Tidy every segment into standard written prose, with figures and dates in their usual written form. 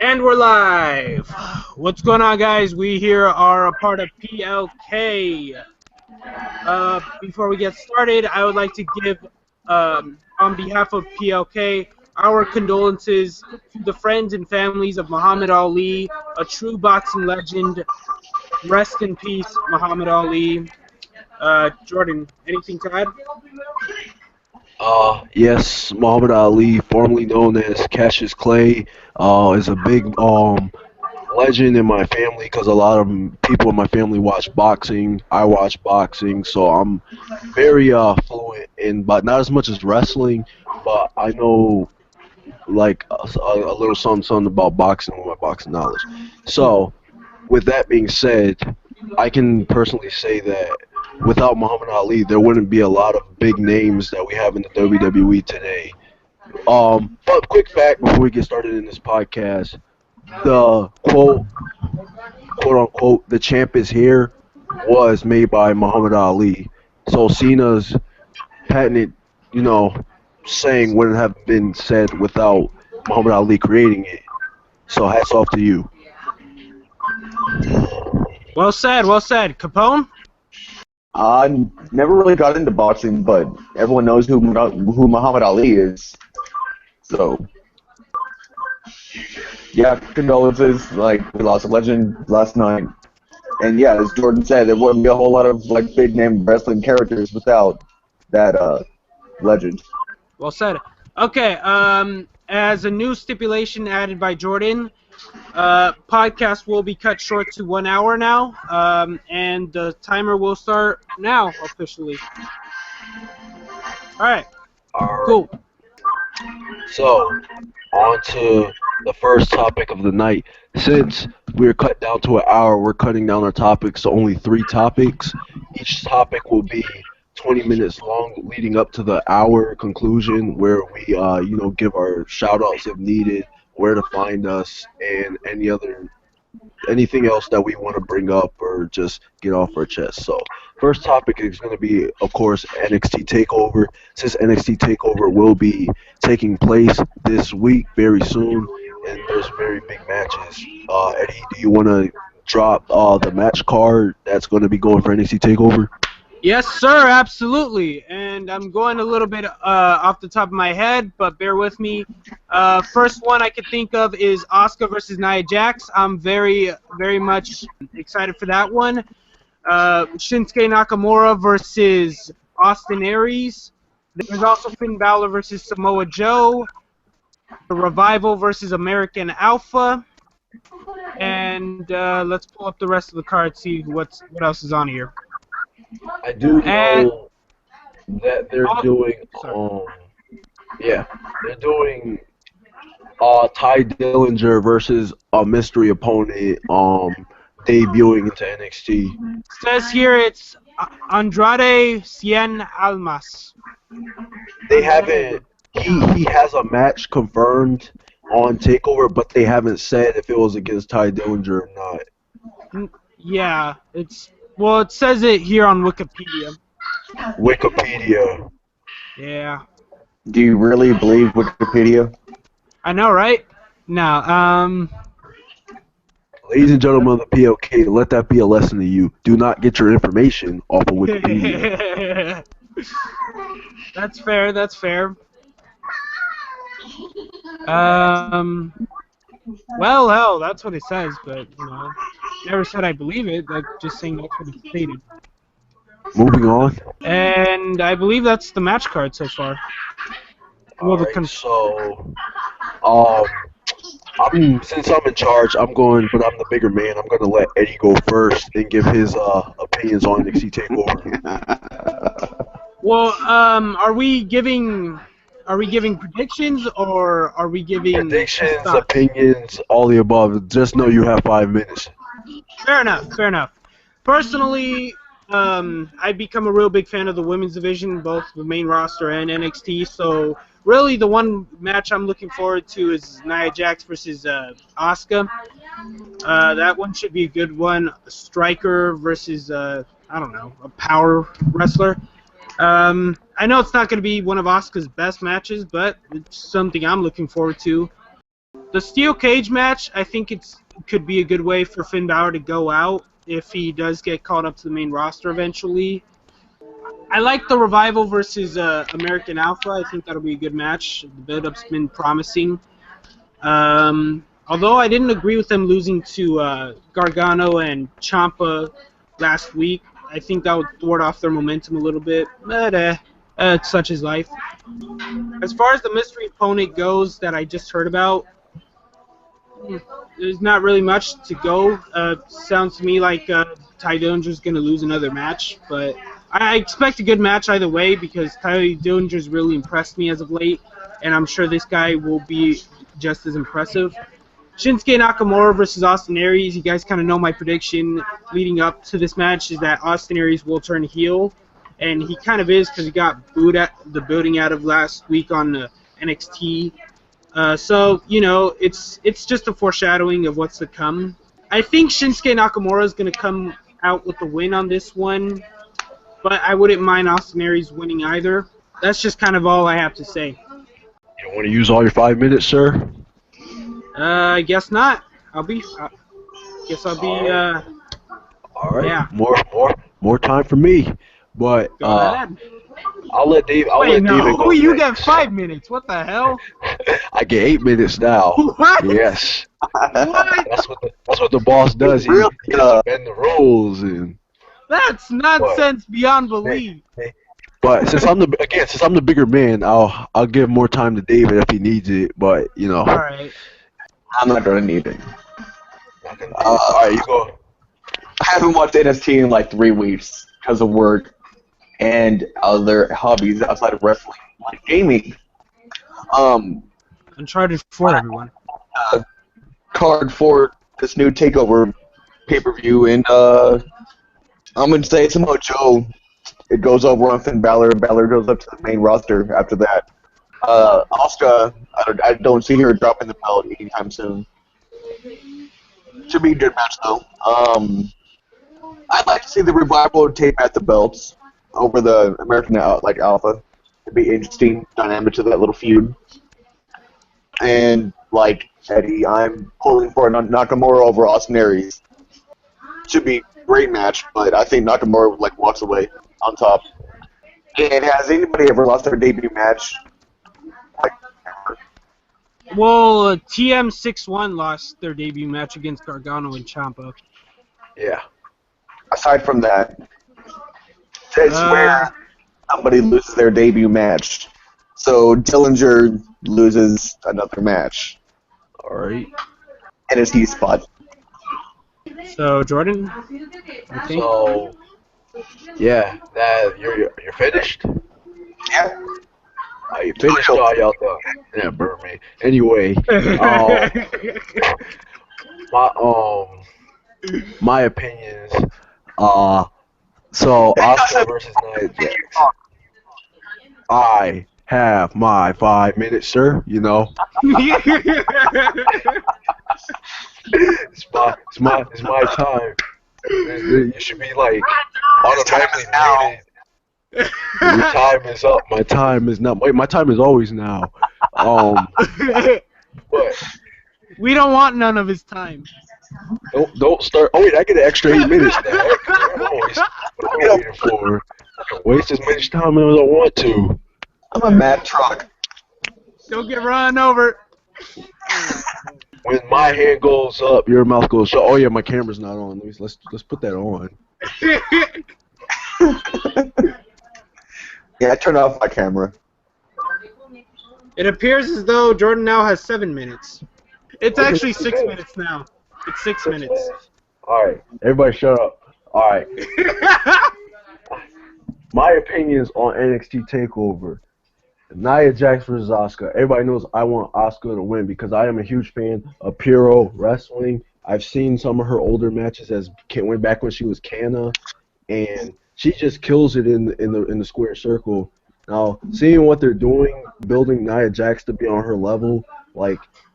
And we're live! What's going on, guys? We here are a part of PLK. Before we get started, I would like to give, on behalf of PLK, our condolences to the friends and families of Muhammad Ali, a true boxing legend. Rest in peace, Muhammad Ali. Jordan, anything to add? Yes, Muhammad Ali, formerly known as Cassius Clay, is a big legend in my family because a lot of people in my family watch boxing. I watch boxing, so I'm very fluent in, but not as much as wrestling. But I know like a little something about boxing with my boxing knowledge. So, with that being said, I can personally say that without Muhammad Ali, there wouldn't be a lot of big names that we have in the WWE today. But quick fact before we get started in this podcast, the quote unquote, the champ is here was made by Muhammad Ali. So Cena's patented, saying wouldn't have been said without Muhammad Ali creating it. So hats off to you. Well said, well said. Capone? I never really got into boxing, but everyone knows who Muhammad Ali is. So, yeah, condolences. Like, we lost a legend last night. And yeah, as Jordan said, there wouldn't be a whole lot of like big name wrestling characters without that legend. Well said. Okay, as a new stipulation added by Jordan, podcast will be cut short to 1 hour now, and the timer will start now officially. Alright, cool. So, on to the first topic of the night. Since we're cut down to an hour, we're cutting down our topics to only 3 topics. Each topic will be 20 minutes long, leading up to the hour conclusion, where we, give our shout-outs if needed, where to find us, and anything else that we want to bring up or just get off our chest. So, first topic is going to be, of course, NXT TakeOver. Since NXT TakeOver will be taking place this week very soon, and there's very big matches. Eddie, do you want to drop the match card that's going to be going for NXT TakeOver? Yes, sir, absolutely. And I'm going a little bit off the top of my head, but bear with me. First one I could think of is Asuka versus Nia Jax. I'm very, very much excited for that one. Shinsuke Nakamura versus Austin Aries. There's also Finn Balor versus Samoa Joe. Revival versus American Alpha. And let's pull up the rest of the card, see what else is on here. I do know that they're doing, they're doing Ty Dillinger versus a mystery opponent debuting into NXT. It says here it's Andrade Cien Almas. They haven't. He has a match confirmed on TakeOver, but they haven't said if it was against Ty Dillinger or not. Yeah, well, it says it here on Wikipedia. Wikipedia. Yeah. Do you really believe Wikipedia? I know, right? Now, ladies and gentlemen of the PLK, let that be a lesson to you. Do not get your information off of Wikipedia. That's fair, that's fair. Well, hell, that's what it says, but, never said I believe it. I'm just saying that's what it stated. Moving on. And I believe that's the match card so far. Alright, so, since I'm in charge, but I'm the bigger man, I'm going to let Eddie go first and give his opinions on NXT TakeOver. Well, are we giving predictions, or are we giving predictions, thoughts? opinions, all the above? Just know you have 5 minutes. Fair enough, fair enough. Personally, I've become a real big fan of the women's division, both the main roster and NXT, so really the one match I'm looking forward to is Nia Jax versus Asuka. That one should be a good one. A striker versus, I don't know, a power wrestler. I know it's not going to be one of Asuka's best matches, but it's something I'm looking forward to. The steel cage match, I think could be a good way for Finn Balor to go out if he does get called up to the main roster eventually. I like the Revival versus American Alpha. I think that'll be a good match. The build-up's been promising. Although I didn't agree with them losing to Gargano and Ciampa last week, I think that would thwart off their momentum a little bit. But such is life. As far as the mystery opponent goes that I just heard about, there's not really much to go. Sounds to me like Ty Dillinger's going to lose another match, but I expect a good match either way because Ty Dillinger's really impressed me as of late, and I'm sure this guy will be just as impressive. Shinsuke Nakamura versus Austin Aries. You guys kind of know my prediction leading up to this match is that Austin Aries will turn heel, and he kind of is because he got booed at the building out of last week on NXT. So, you know, it's just a foreshadowing of what's to come. I think Shinsuke Nakamura is going to come out with the win on this one, but I wouldn't mind Austin Aries winning either. That's just kind of all I have to say. You don't want to use all your 5 minutes, sir? I guess not. I'll be. All right. Yeah. More time for me, but Go ahead. I'll let Dave. Wait, David go. you next. get 5 minutes. What the hell? I get 8 minutes now. What? Yes. What? That's what the boss does. He has to bend the rules and. That's nonsense beyond belief. But since I'm the bigger man, I'll give more time to David if he needs it. But you know. All right. I'm not gonna need it. All right, you go. I haven't watched NXT in like 3 weeks because of work and other hobbies outside of wrestling, like gaming. Uncharted 4, everyone. Card for this new Takeover pay-per-view, and I'm gonna say Samoa Joe. It goes over on Finn Balor. Balor goes up to the main roster after that. Asuka, I don't see her dropping the belt anytime soon. Should be a good match though. I'd like to see the Revival tape at the belts over the American Alpha. It'd be interesting dynamic to that little feud. And like Eddie, I'm pulling for Nakamura over Austin Aries. Should be a great match, but I think Nakamura walks away on top. And has anybody ever lost their debut match? Well, TM61 lost their debut match against Gargano and Ciampa. Yeah. Aside from that, it's where somebody loses their debut match. So Dillinger loses another match. All right. And it's his spot. So Jordan, I think. So yeah, that you're finished. Yeah. Are you finished? Or y'all done? Yeah, burn me. Anyway, my opinions. So Asuka versus Nia Jax. I have my 5 minutes, sir. You know. It's my time. You should be like automatically now. Your time is up. My time is not. Wait, my time is always now. But We don't want none of his time. don't start. Oh wait, I get an extra 8 minutes now. I'm waiting for. I can waste as much time as I want to. I'm a mad truck. Don't get run over. When my hand goes up, your mouth goes shut. Oh yeah, my camera's not on. Let's put that on. Yeah, I turned off my camera. It appears as though Jordan now has 7 minutes. It's actually 6 minutes now. It's 6 minutes. Alright, everybody shut up. Alright. My opinions on NXT TakeOver. Nia Jax versus Asuka. Everybody knows I want Asuka to win because I am a huge fan of Puro Wrestling. I've seen some of her older matches as went back when she was Kana, and she just kills it in the square circle. Now, seeing what they're doing, building Nia Jax to be on her level,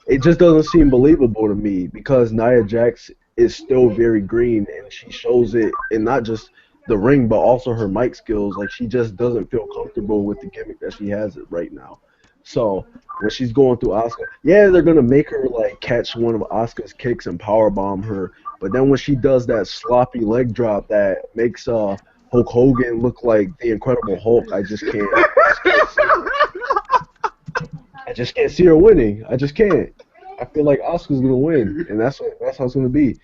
it just doesn't seem believable to me because Nia Jax is still very green, and she shows it in not just the ring, but also her mic skills. She just doesn't feel comfortable with the gimmick that she has right now. So when she's going through Asuka, yeah, they're gonna make her like catch one of Asuka's kicks and power bomb her. But then when she does that sloppy leg drop that makes Hulk Hogan look like the Incredible Hulk, I just can't see her winning. I just can't. I feel like Asuka's gonna win, and that's how it's gonna be.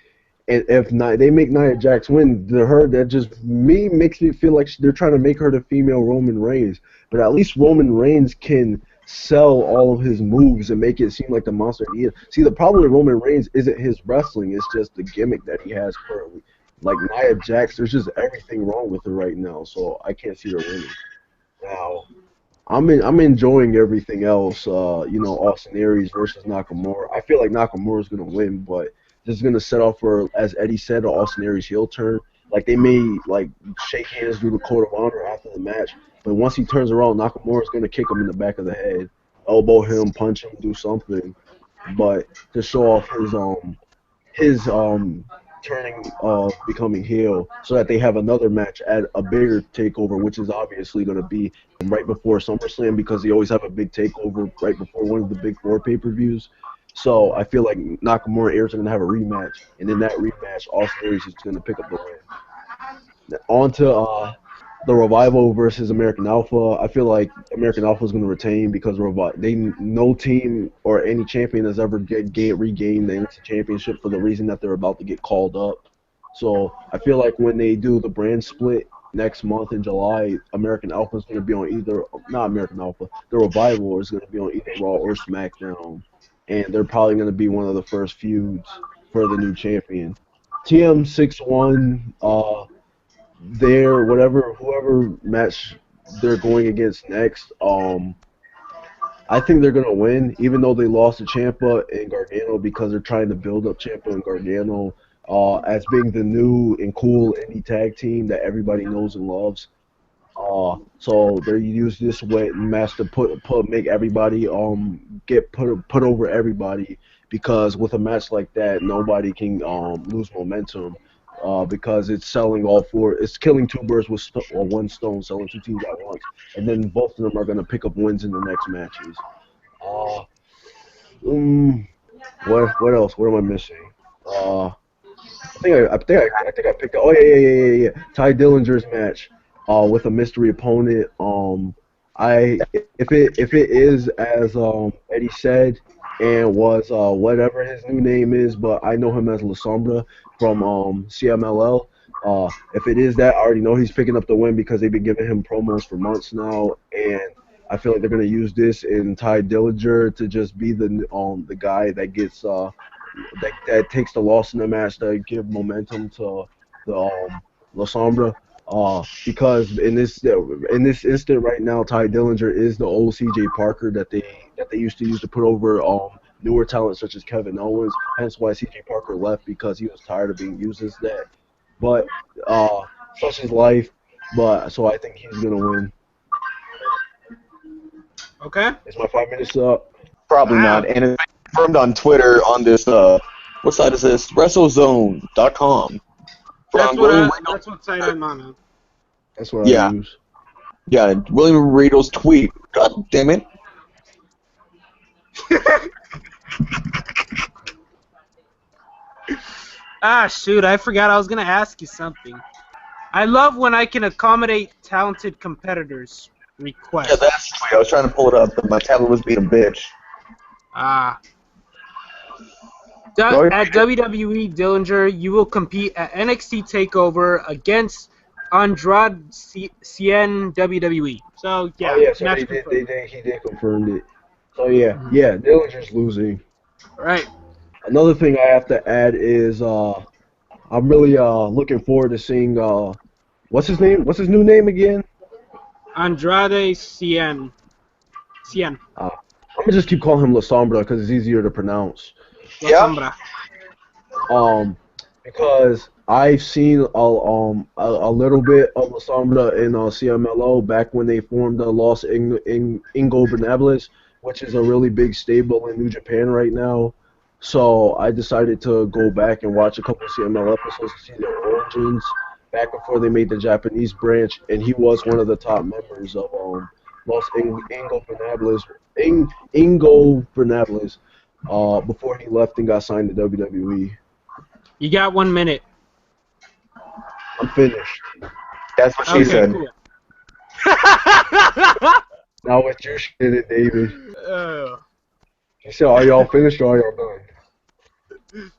And if not, they make Nia Jax win, to her that just makes me feel like they're trying to make her the female Roman Reigns. But at least Roman Reigns can sell all of his moves and make it seem like the monster he is. See, the problem with Roman Reigns isn't his wrestling; it's just the gimmick that he has currently. Like Nia Jax, there's just everything wrong with her right now, so I can't see her winning. Now, I'm enjoying everything else. Austin Aries versus Nakamura. I feel like Nakamura's gonna win, but this is gonna set off for, as Eddie said, an Austin Aries heel turn. Like they may like shake hands, do the code of honor after the match, but once he turns around, Nakamura's gonna kick him in the back of the head, elbow him, punch him, do something. But to show off his turning becoming heel, so that they have another match at a bigger takeover, which is obviously going to be right before SummerSlam, because they always have a big takeover right before one of the big four pay-per-views. So I feel like Nakamura and Aries are going to have a rematch, and in that rematch, Austin Aries is going to pick up the win. On to the Revival versus American Alpha. I feel like American Alpha is going to retain because no team or any champion has ever regained the NXT Championship for the reason that they're about to get called up. So I feel like when they do the brand split next month in July, American Alpha is going to be on not American Alpha, the Revival is going to be on either Raw or SmackDown. And they're probably going to be one of the first feuds for the new champion. TM61, whoever match they're going against next, I think they're gonna win, even though they lost to Ciampa and Gargano, because they're trying to build up Ciampa and Gargano as being the new and cool indie tag team that everybody knows and loves. So they use this match to make everybody get put over everybody, because with a match like that, nobody can lose momentum. Because it's it's killing two birds with one stone, selling two teams at once, and then both of them are going to pick up wins in the next matches. What else? What am I missing? I think I picked up. Oh yeah. Ty Dillinger's match, with a mystery opponent. If it is as Eddie said, and was whatever his new name is, but I know him as La Sombra from CMLL. If it is that, I already know he's picking up the win because they've been giving him promos for months now, and I feel like they're gonna use this in Ty Dillinger to just be the guy that gets that takes the loss in the match to give momentum to the La Sombra. Because in this instant right now, Ty Dillinger is the old CJ Parker that they used to use to put over newer talent such as Kevin Owens. Hence why CJ Parker left, because he was tired of being used as that. But such is life. But so I think he's gonna win. Okay. Is my 5 minutes up? Probably not. And it's confirmed on Twitter on this, what site is this? WrestleZone.com. That's what site I'm on. That's what I use. Yeah, William Regal's tweet. God damn it. Shoot, I forgot I was going to ask you something. I love when I can accommodate talented competitors' requests. Yeah, that's the tweet. I was trying to pull it up, but my tablet was being a bitch. At WWE Dillinger, you will compete at NXT TakeOver against Andrade Cien WWE. So yeah, so he did confirm it. So yeah, Dillinger's losing. Right. Another thing I have to add is I'm really looking forward to seeing what's his name? What's his new name again? Andrade Cien. I'm gonna just keep calling him La Sombra because it's easier to pronounce. Yeah. Because I've seen a little bit of La Sombra in CMLO back when they formed the Los Ingobernables, which is a really big stable in New Japan right now. So I decided to go back and watch a couple of CML episodes to see their origins back before they made the Japanese branch, and he was one of the top members of lost Ingo Bernables, Ingo Bernables, before he left and got signed to WWE. You got 1 minute. I'm finished. That's what she Okay, said. cool. Now with your shit in it, David. Uh, You said, are y'all finished or are y'all done?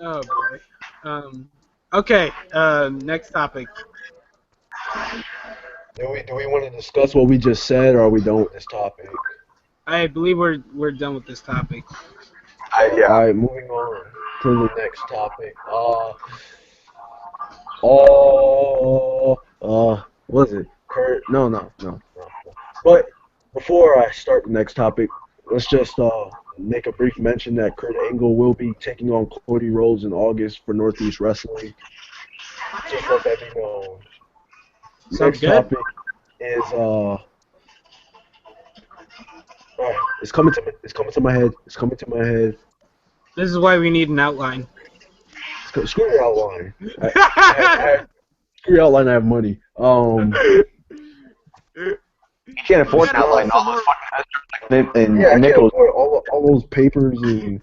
oh boy. Okay. Next topic. Do we want to discuss what we just said, or are we done with this topic? I believe we're done with this topic. Yeah. All right, moving on to the next topic. Was it Kurt? No. But before I start the next topic, let's just make a brief mention that Kurt Angle will be taking on Cody Rhodes in August for Northeast Wrestling. Just let that be known. Sounds Next good. topic is it's coming to my head. It's coming to my head. This is why we need an outline. Screw your outline. Screw your outline. I have money. You can't afford an outline. All those fucking and Yeah, I can't nickels. afford all those papers and.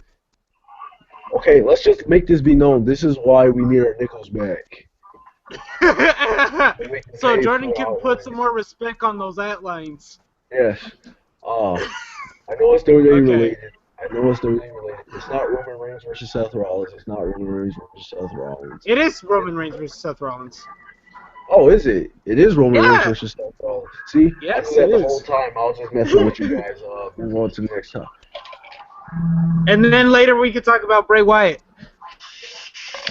Okay, let's just make this be known. This is why we need our nickels back. So Jordan can put some more respect on those outlines. Yes. I know it's WWE Okay. related. It's not Roman Reigns versus Seth Rollins. It's not Roman Reigns versus Seth Rollins. It is Roman Reigns versus Seth Rollins. Oh, is it? It is Roman Reigns Yeah. versus Seth Rollins. See? Yes, I knew that it the whole is. time. I was just messing with you guys. Move on to the next topic. And then later we could talk about Bray Wyatt.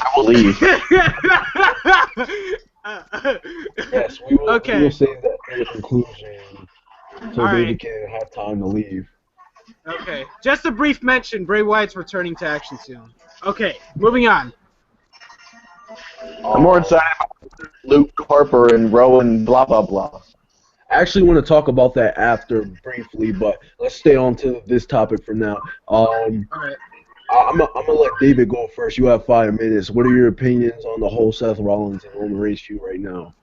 I will leave. Yes, we will, Okay. we will save that for the conclusion so All David right. can have time to leave. Okay. Just a brief mention, Bray Wyatt's returning to action soon. Okay, moving on. I'm more excited about Luke Harper and Rowan blah blah blah. I actually want to talk about that after briefly, but let's stay on to this topic for now. All right. I'm gonna let David go first. You have 5 minutes. What are your opinions on the whole Seth Rollins and Roman Reigns feud right now?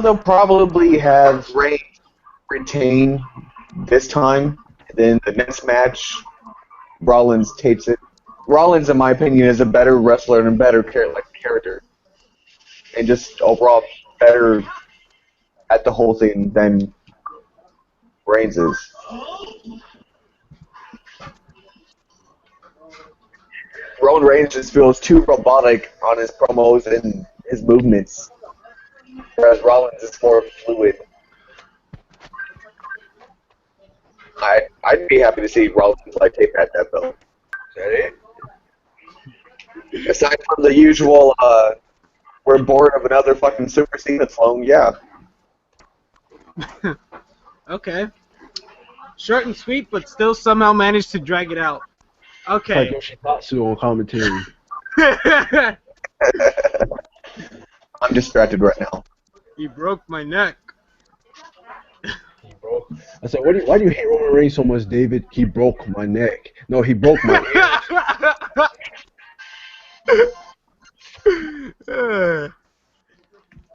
They'll probably have Reigns retain this time. Then the next match, Rollins takes it. Rollins, in my opinion, is a better wrestler and a better character, and just overall better at the whole thing than Reigns is. Roman Reigns just feels too robotic on his promos and his movements, whereas Rollins is more fluid. I'd be happy to see Rollins take back that belt. Is that it? Aside from the usual, we're bored of another fucking Super Cena clone, yeah. Okay. Short and sweet, but still somehow managed to drag it out. It's Okay. like Yoshitatsu on commentary. I'm distracted right now. He broke my neck. He broke. I said, why do you hate Roman Reigns so much, David? He broke my neck. No, he broke my ears.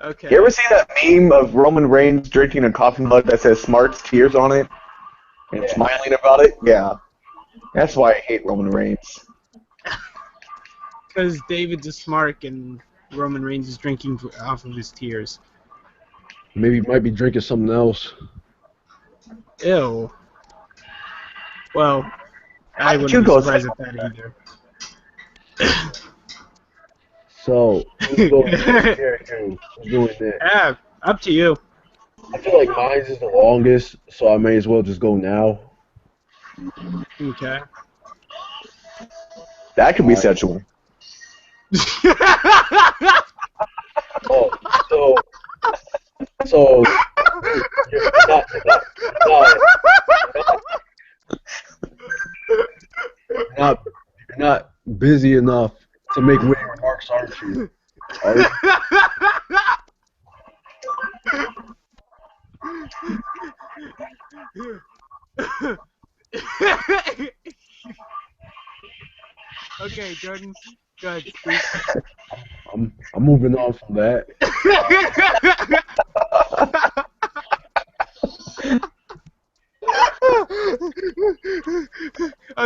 Okay. You ever see that meme of Roman Reigns drinking a coffee mug that says Smart's Tears on it? And Yeah. smiling about it? Yeah. That's why I hate Roman Reigns. Because David's a smart and Roman Reigns is drinking off of his tears. Maybe he might be drinking something else. Ew. Well, I wouldn't You be go surprised say- at that either. So, who's going here, too? Who's doing that? Yeah, up to you. I feel like mine is the longest, so I may as well just go now. Okay. That could be sexual. Oh, so you're not busy enough to make witty remarks, aren't you? Are you? Okay, Jordan. Go ahead, speak. I'm moving on from that.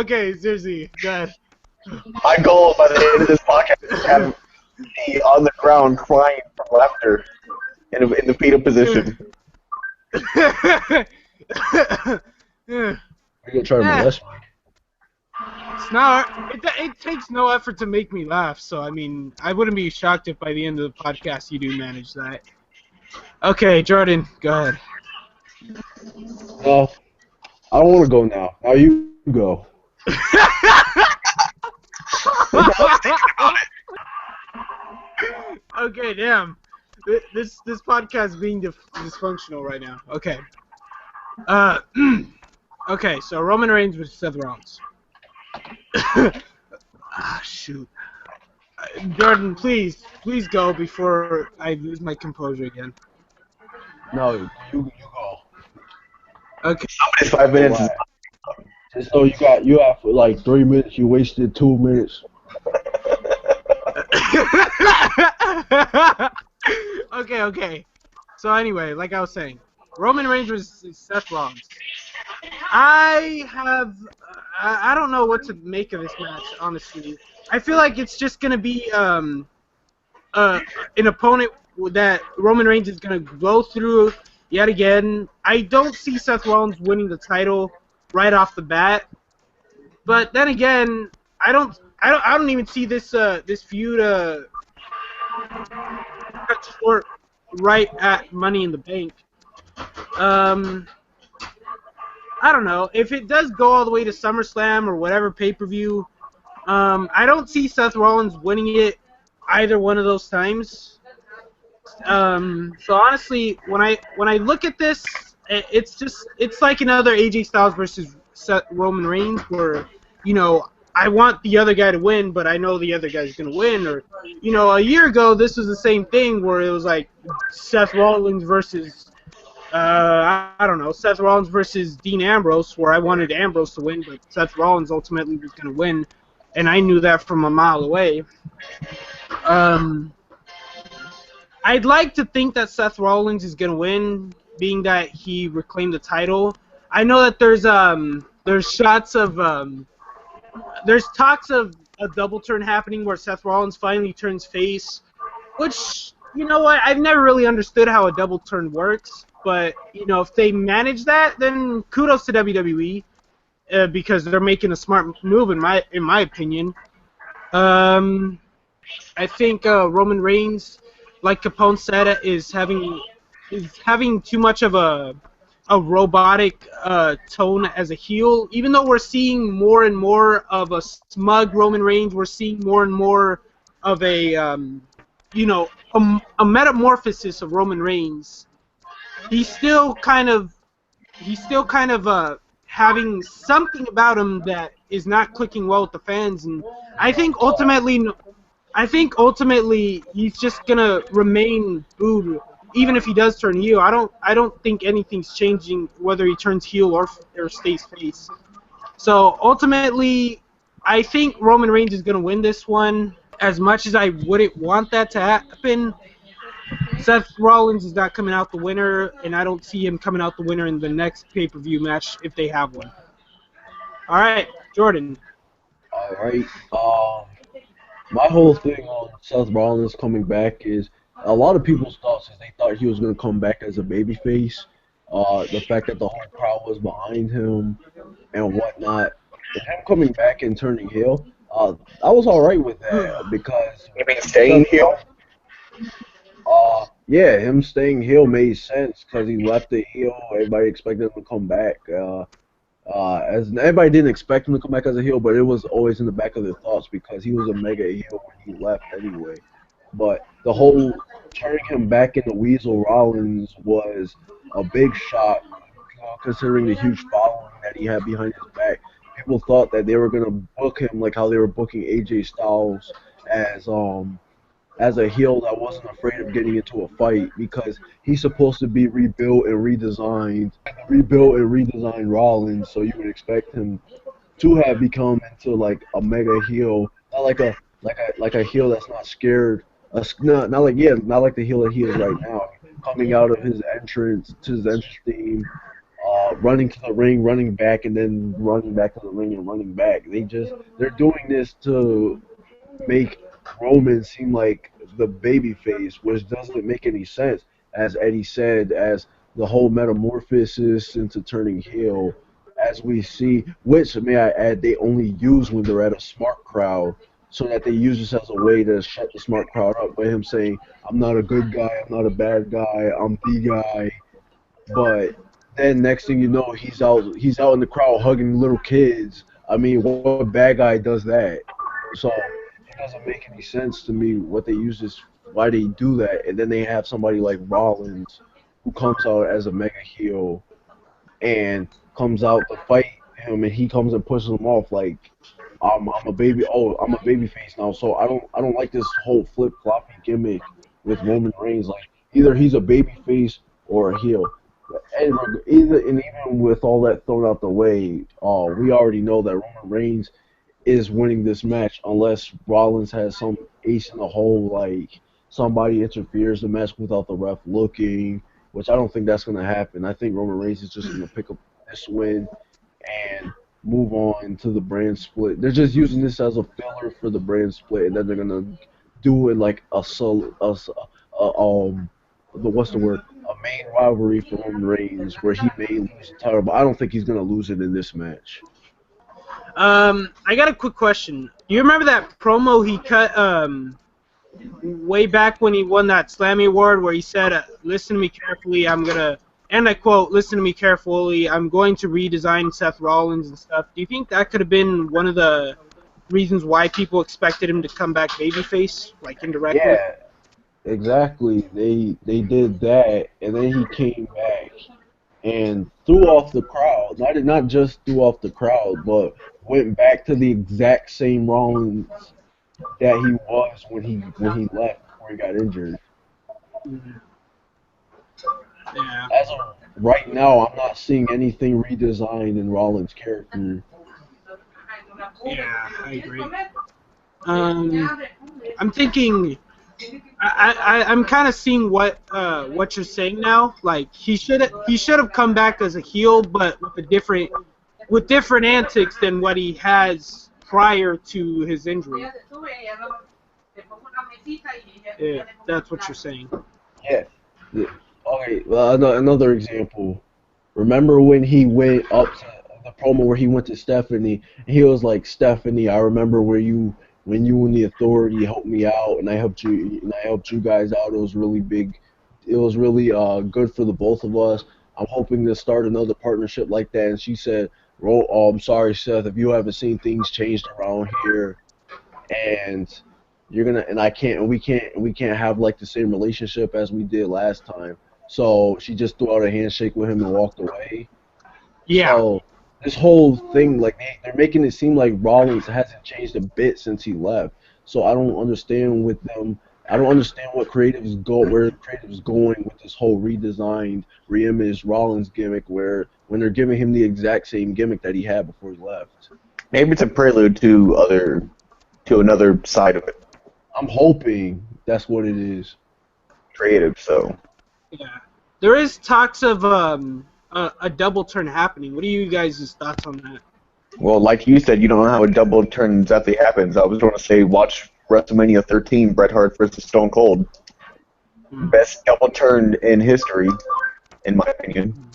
Okay, seriously, God. My goal by the end of this podcast is to have me on the ground crying from laughter in the fetal position. You're gonna try to Eh, molest me. it's not. It takes no effort to make me laugh. So I mean, I wouldn't be shocked if by the end of the podcast you do manage that. Okay, Jordan, go ahead. No, I don't want to go now. Now you go. Okay, damn. This podcast is being dysfunctional right now. Okay. Uh. Okay, so Roman Reigns with Seth Rollins. Shoot. Jordan, please go before I lose my composure again. No, you go. Okay. Somebody's 5 minutes. Why? Just so you have like 3 minutes. You wasted 2 minutes. Okay. So anyway, like I was saying, Roman Reigns was Seth Rollins. I don't know what to make of this match, honestly. I feel like it's just gonna be an opponent that Roman Reigns is gonna go through yet again. I don't see Seth Rollins winning the title right off the bat, but then again, I don't even see this feud cut short right at Money in the Bank. I don't know. If it does go all the way to SummerSlam or whatever pay-per-view, I don't see Seth Rollins winning it either one of those times. So honestly, when I look at this, it's like another AJ Styles versus Roman Reigns, where I want the other guy to win, but I know the other guy's gonna win. Or a year ago, this was the same thing where it was like Seth Rollins versus I don't know, Seth Rollins versus Dean Ambrose, where I wanted Ambrose to win, but Seth Rollins ultimately was going to win, and I knew that from a mile away. I'd like to think that Seth Rollins is going to win, being that he reclaimed the title. I know that there's talks of a double turn happening where Seth Rollins finally turns face, which, you know what, I've never really understood how a double turn works. But, if they manage that, then kudos to WWE because they're making a smart move, in my opinion. I think Roman Reigns, like Capone said, is having too much of a robotic tone as a heel. Even though we're seeing more and more of a smug Roman Reigns, we're seeing more and more of a metamorphosis of Roman Reigns. He's still kind of having something about him that is not clicking well with the fans, and I think ultimately he's just gonna remain booed even if he does turn heel. I don't think anything's changing whether he turns heel or stays face. So ultimately, I think Roman Reigns is gonna win this one. As much as I wouldn't want that to happen, Seth Rollins is not coming out the winner, and I don't see him coming out the winner in the next pay-per-view match if they have one. All right, Jordan. All right. My whole thing on Seth Rollins coming back is a lot of people's thoughts is they thought he was going to come back as a babyface. The fact that the whole crowd was behind him and whatnot. And him coming back and turning heel, I was all right with that because. You mean staying heel? Yeah, him staying heel made sense because he left the heel. Everybody expected him to come back. As everybody didn't expect him to come back as a heel, but it was always in the back of their thoughts because he was a mega heel when he left anyway. But the whole turning him back into Weasel Rollins was a big shock, considering the huge following that he had behind his back. People thought that they were gonna book him like how they were booking AJ Styles as a heel that wasn't afraid of getting into a fight because he's supposed to be rebuilt and redesigned Rollins, so you would expect him to have become into like a mega heel, not like a heel that's not scared, not like the heel that he is right now, coming out of his entrance theme, running to the ring, running back, and then running back to the ring and running back. They're doing this to make Roman seem like the baby face, which doesn't make any sense, as Eddie said, as the whole metamorphosis into turning heel, as we see, which may I add, they only use when they're at a smart crowd, so that they use this as a way to shut the smart crowd up by him saying, "I'm not a good guy, I'm not a bad guy, I'm the guy." But then next thing you know, he's out in the crowd hugging little kids. I mean, what bad guy does that? So it doesn't make any sense to me what they use this, why they do that, and then they have somebody like Rollins who comes out as a mega heel and comes out to fight him, and he comes and pushes him off like I'm a baby. Oh, I'm a baby face now. So I don't like this whole flip floppy gimmick with Roman Reigns. Like either he's a baby face or a heel. And even with all that thrown out the way, we already know that Roman Reigns is winning this match unless Rollins has some ace in the hole, like somebody interferes the match without the ref looking, which I don't think that's going to happen. I think Roman Reigns is just going to pick up this win and move on to the brand split. They're just using this as a filler for the brand split, and then they're going to do it like the what's the word? A main rivalry for Roman Reigns where he may lose the title, but I don't think he's going to lose it in this match. I got a quick question. Do you remember that promo he cut way back when he won that Slammy Award where he said, listen to me carefully, I'm going to, and I quote, listen to me carefully, I'm going to redesign Seth Rollins and stuff. Do you think that could have been one of the reasons why people expected him to come back babyface, like indirectly? Yeah, exactly. They did that, and then he came back and threw off the crowd. Not just threw off the crowd, but went back to the exact same Rollins that he was when he left before he got injured. Mhm. Yeah. As of right now, I'm not seeing anything redesigned in Rollins' character. Yeah, I agree. I'm thinking. I'm kind of seeing what you're saying now. Like he should have come back as a heel, but with different antics than what he has prior to his injury. Yeah, that's what you're saying. Yeah. Yeah. Okay. Well, another example. Remember when he went up to the promo where he went to Stephanie, and he was like, "Stephanie, I remember when you and the Authority helped me out, and I helped you guys out. It was really big. It was really good for the both of us. I'm hoping to start another partnership like that." And she said, I'm sorry, Seth, if you haven't seen things changed around here, and you're gonna and I can't and we can't have like the same relationship as we did last time." So she just threw out a handshake with him and walked away. Yeah. So this whole thing, like they're making it seem like Rollins hasn't changed a bit since he left. So I don't understand with them. I don't understand where creative is going with this whole redesigned, reimaged Rollins gimmick, where when they're giving him the exact same gimmick that he had before he left. Maybe it's a prelude to another side of it, I'm hoping that's what it is. creative. So Yeah. There is talks of a double turn happening. What are you guys' thoughts on that? well, like you said, you don't know how a double turn exactly happens. I was going to say watch WrestleMania 13, Bret Hart versus Stone Cold. Best double turn in history, in my opinion.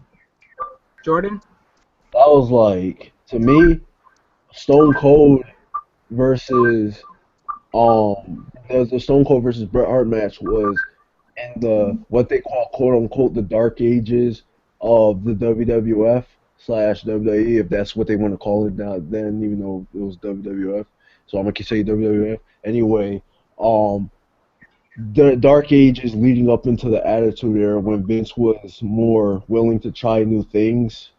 Jordan? That was like, to me, Stone Cold versus the Stone Cold versus Bret Hart match was in the what they call quote unquote the dark ages of the WWF slash WWE, if that's what they want to call it now. Then even though it was WWF, so I'm gonna say WWF anyway. The dark ages leading up into the Attitude Era when Vince was more willing to try new things,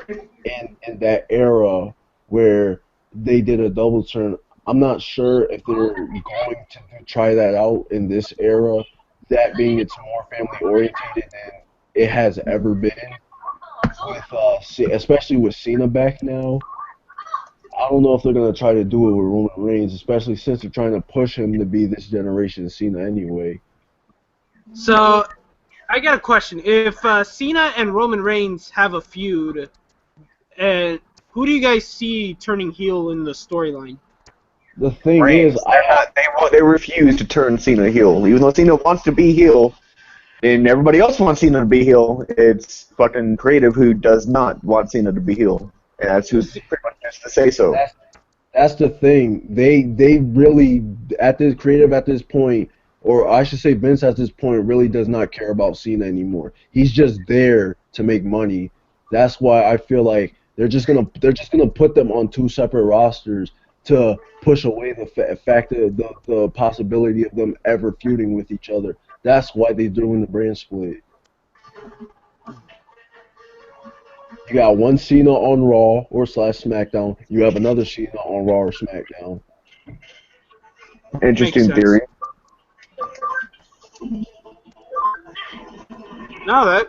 in that era where they did a double turn. I'm not sure if they're going to try that out in this era, that being it's more family oriented than it has ever been, with especially with Cena back now. I don't know if they're gonna try to do it with Roman Reigns, especially since they're trying to push him to be this generation Cena anyway. So, I got a question. If Cena and Roman Reigns have a feud, who do you guys see turning heel in the storyline? The thing is, Reigns. They refuse to turn Cena heel. Even though Cena wants to be heel, and everybody else wants Cena to be heel, it's fucking creative who does not want Cena to be heel. And that's who pretty much gets to say so. that's the thing. They really at this creative at this point, or I should say Vince at this point really does not care about Cena anymore. He's just there to make money. That's why I feel like they're just gonna put them on two separate rosters to push away the fact that the possibility of them ever feuding with each other. That's why they're doing the brand split. You got one Cena on Raw or slash SmackDown. You have another Cena on Raw or SmackDown. Interesting Makes sense. theory. No, that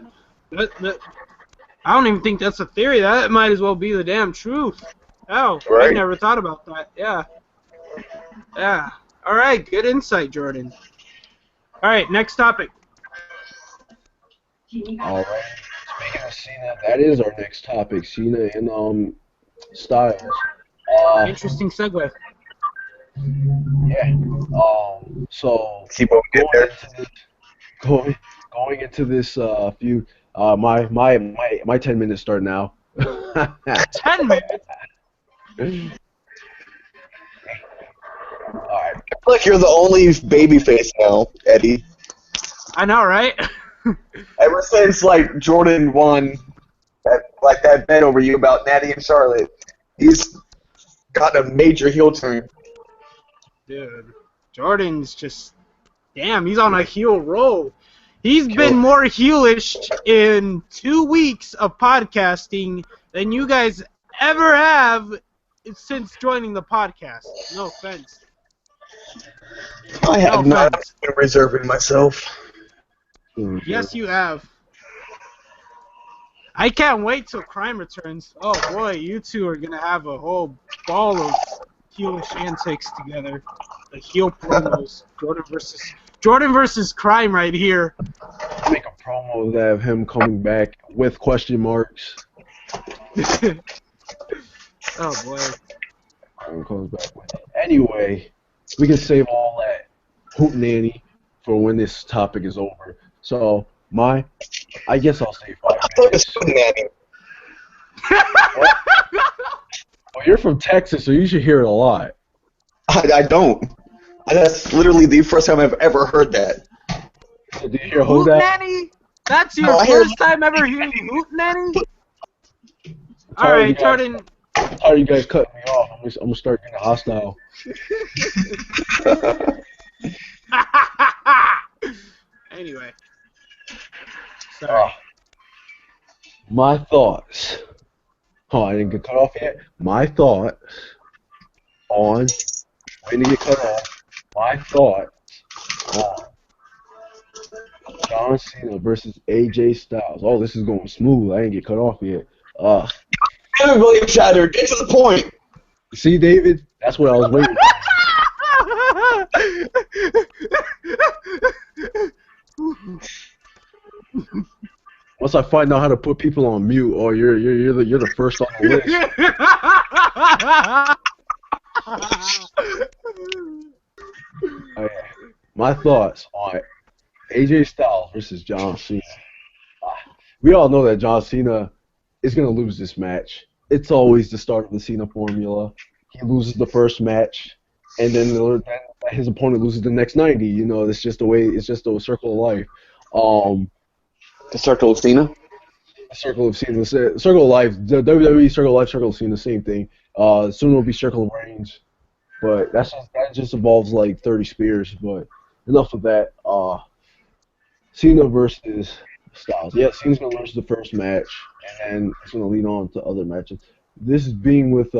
I don't even think that's a theory. That might as well be the damn truth. Oh, I Right. never thought about that. Yeah. Yeah. All right, good insight, Jordan. All right, next topic. All right. Speaking of Cena, that is our next topic. Cena and Styles. Interesting segue. Yeah. So See what we did going there? into this, going into this feud. My 10 minutes start now. 10 minutes. Alright. I feel like you're the only babyface now, Eddie. I know, right? Ever since like Jordan won that bet over you about Natty and Charlotte, he's got a major heel turn. Dude, Jordan's just damn. He's on a heel roll. He's been more heelish in 2 weeks of podcasting than you guys ever have since joining the podcast. No offense. I have No not offense. been reserving myself. Yes, you have. I can't wait till Crime returns. Oh boy, you two are gonna have a whole ball of heelish antics together. The heel promos, Jordan versus Crime right here. Make a promo of that of him coming back with question marks. Oh boy. Comes back with. Anyway, we can save all that hootenanny for when this topic is over. So I guess I'll say 5 minutes. Well, you're from Texas, so you should hear it a lot. I don't. That's literally the first time I've ever heard that. So did you hear Hodat? Hootenanny? That's your No, I heard- first time ever hearing Hootenanny? Sorry, Alright, you guys. Jordan. I'm tired of you guys cutting me off. I'm gonna start getting hostile. Anyway. Sorry. My thoughts. Oh, I didn't get cut off yet. My thoughts on when to get cut off. My thoughts on John Cena versus AJ Styles. Oh, this is going smooth. I didn't get cut off yet. William Shatter, get to the point. See, David? That's what I was waiting for. Once I find out how to put people on mute, oh, you're the first on the list. My thoughts on AJ Styles versus John Cena. We all know that John Cena is going to lose this match. It's always the start of the Cena formula. He loses the first match, and then his opponent loses the next 90. You know, it's just the way. It's just a circle of life. The Circle of Cena? Circle of Cena, Circle of Life, the WWE Circle of Life, Circle of Cena, same thing. Soon it'll be Circle of Reigns, but that just involves like 30 spears. But enough of that. Cena versus Styles. Yeah, Cena's gonna lose the first match, and then it's gonna lead on to other matches. This is being with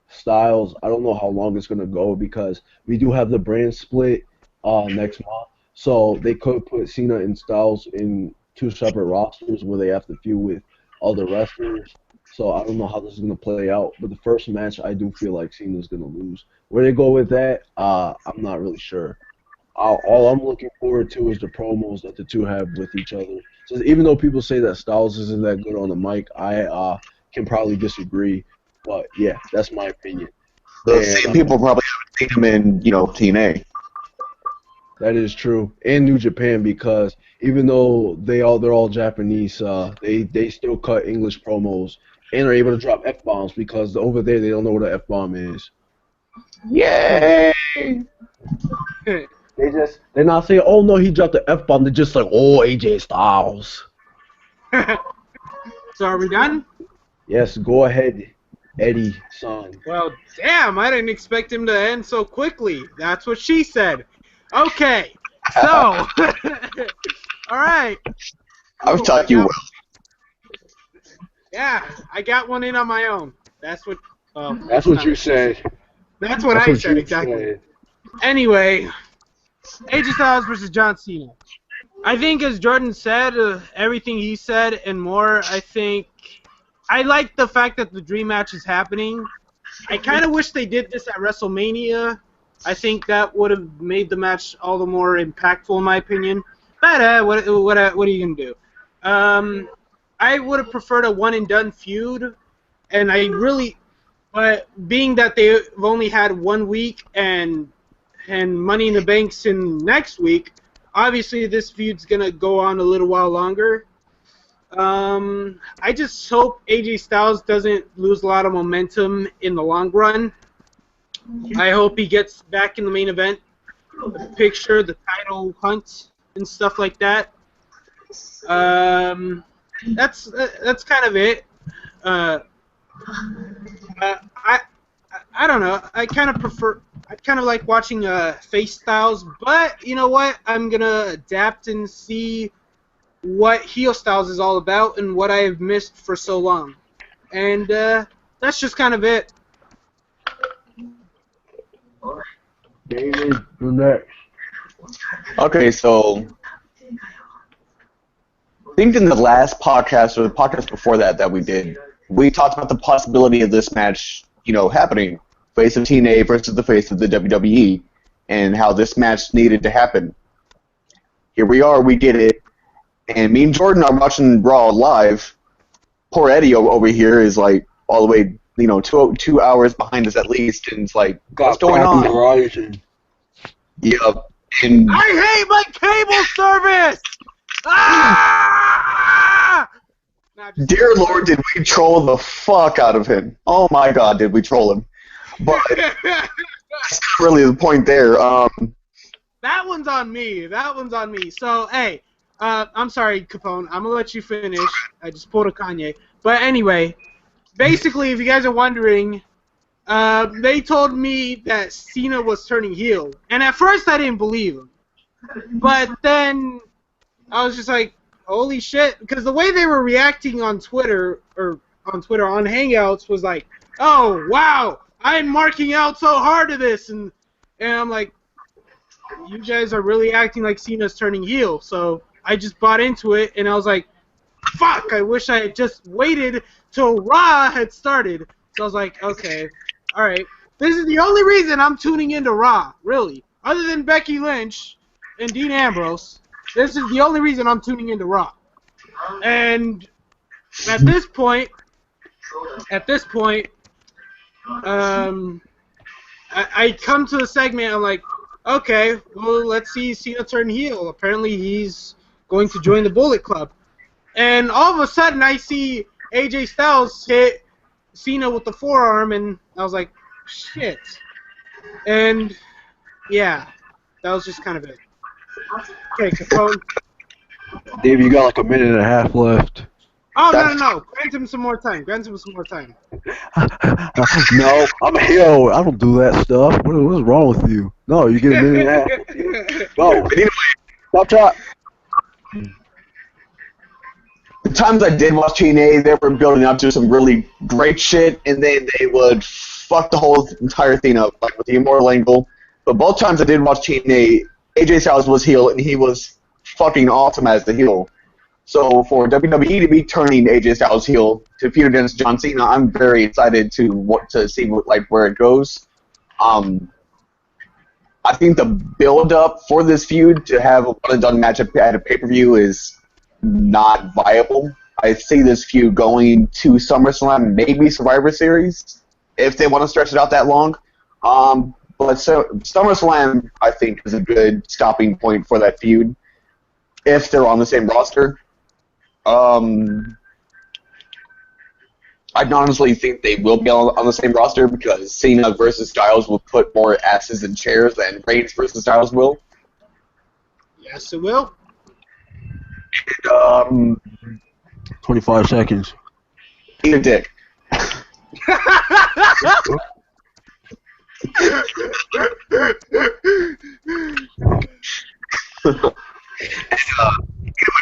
Styles. I don't know how long it's gonna go because we do have the brand split next month, so they could put Cena and Styles in 2 separate rosters where they have to feud with other wrestlers. So I don't know how this is going to play out. But the first match, I do feel like Cena's going to lose. Where they go with that, I'm not really sure. all I'm looking forward to is the promos that the two have with each other. So even though people say that Styles isn't that good on the mic, I can probably disagree. But yeah, that's my opinion. The And same people probably haven't seen him in, TNA. that is true. And New Japan, because even though they're all Japanese, they still cut English promos and are able to drop F bombs because over there they don't know what an F bomb is. Yay! They're not saying, oh no, he dropped the F bomb. They're just like, oh, AJ Styles. So are we done? Yes, go ahead, Eddie son. Well, damn, I didn't expect him to end so quickly. That's what she said. Okay, so, all right. I've taught you well. Yeah, I got one in on my own. That's what. That's what you said. That's what I said exactly. Anyway, AJ Styles versus John Cena. I think, as Jordan said, everything he said and more. I like the fact that the dream match is happening. I kind of wish they did this at WrestleMania. I think that would have made the match all the more impactful, in my opinion. But what are you gonna do? I would have preferred a one and done feud, and but being that they've only had 1 week and Money in the Bank's in next week, obviously this feud's gonna go on a little while longer. I just hope AJ Styles doesn't lose a lot of momentum in the long run. I hope he gets back in the main event, the picture, the title hunt, and stuff like that. That's kind of it. I don't know. I kind of like watching face Styles, but you know what? I'm gonna adapt and see what heel Styles is all about and what I have missed for so long. And that's just kind of it. David, you're next. Okay, so I think in the last podcast or the podcast before that we did, we talked about the possibility of this match, happening, face of TNA versus the face of the WWE, and how this match needed to happen. Here we are, we did it, and me and Jordan are watching Raw live. Poor Eddie over here is like all the way, 2 hours behind us at least, and it's like, what's going on? Yeah, and I hate my cable service! Ah! Dear Lord, did we troll the fuck out of him. Oh my God, did we troll him. But that's not really the point there. That one's on me. So, hey, I'm sorry, Capone. I'm going to let you finish. I just pulled a Kanye. But anyway, basically, if you guys are wondering, they told me that Cena was turning heel. And at first, I didn't believe him. But then I was just like, holy shit. Because the way they were reacting on Twitter, on Hangouts, was like, oh, wow, I'm marking out so hard to this. And I'm like, you guys are really acting like Cena's turning heel. So I just bought into it, and I was like, fuck, I wish I had just waited till Raw had started. So I was like, okay, all right. This is the only reason I'm tuning into Raw, really. Other than Becky Lynch and Dean Ambrose, this is the only reason I'm tuning into Raw. And at this point, I come to the segment, I'm like, okay, well, let's see Cena turn heel. Apparently he's going to join the Bullet Club. And all of a sudden I see AJ Styles hit Cena with the forearm, and I was like, shit. And, yeah, that was just kind of it. Okay, Capone. Dave, you got like a minute and a half left. Oh, no. Grant him some more time. No, I'm a heel. I don't do that stuff. What's wrong with you? No, you get a minute and a half. Go. Anyway, stop talking. The times I did watch TNA, they were building up to some really great shit, and then they would fuck the whole entire thing up, like with the Immortal Angle. But both times I did watch TNA, AJ Styles was heel, and he was fucking awesome as the heel. So for WWE to be turning AJ Styles heel to feud against John Cena, I'm very excited to see where it goes. I think the build-up for this feud to have a one-and-done match at a pay-per-view is not viable. I see this feud going to SummerSlam, maybe Survivor Series, if they want to stretch it out that long. But SummerSlam, I think, is a good stopping point for that feud if they're on the same roster. I honestly think they will be on the same roster because Cena versus Styles will put more asses in chairs than Reigns versus Styles will. Yes, it will. And, 25 seconds. eat a dick.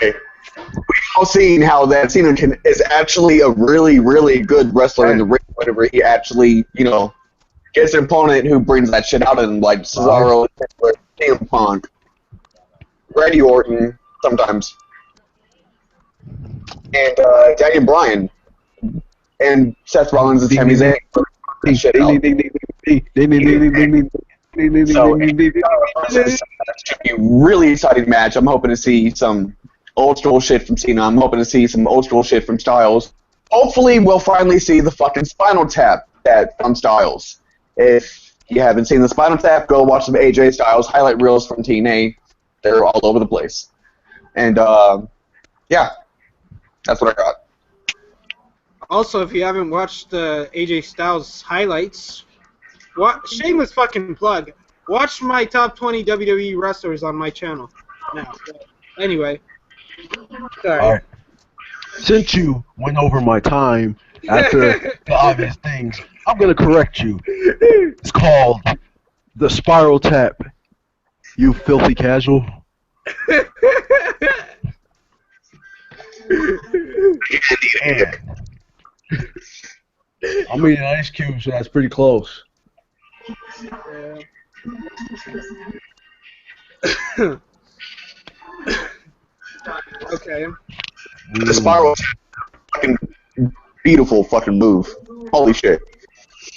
Anyway, we've all seen how that Cena is actually a really, really good wrestler in the ring whenever he actually, gets an opponent who brings that shit out of him, like Cesaro, CM Punk, Randy Orton, sometimes, and Daniel Bryan, and Seth Rollins and Sami Zayn. So, it's going to be a really exciting match. I'm hoping to see some old school shit from Cena. I'm hoping to see some old school shit from Styles. Hopefully, we'll finally see the fucking Spinal Tap from Styles. If you haven't seen the Spinal Tap, go watch some AJ Styles highlight reels from TNA. They're all over the place. And, yeah, that's what I got. Also, if you haven't watched AJ Styles highlights, shameless fucking plug. Watch my top 20 WWE wrestlers on my channel now. Anyway, sorry. All right. Since you went over my time after the obvious things, I'm gonna correct you. It's called the Spiral Tap. You filthy casual. Man. I'm eating ice cubes, so that's pretty close. Yeah. Okay. The Spiral Tap, fucking beautiful fucking move. Holy shit.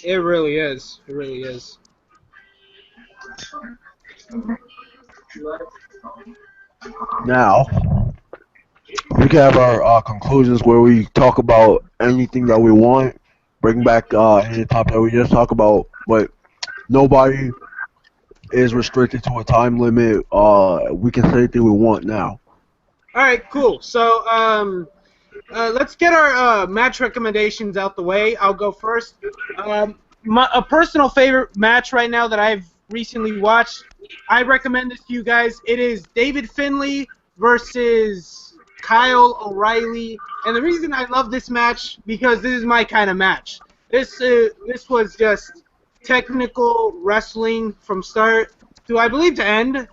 It really is. It really is. Now, we can have our conclusions where we talk about anything that we want, bring back any topic that we just talk about, but nobody is restricted to a time limit. We can say anything we want now. All right, cool. So, let's get our match recommendations out the way. I'll go first. A personal favorite match right now that I've recently watched, I recommend this to you guys. It is David Finlay versus Kyle O'Reilly. And the reason I love this match, because this is my kind of match. This was just technical wrestling from start to, I believe, to end.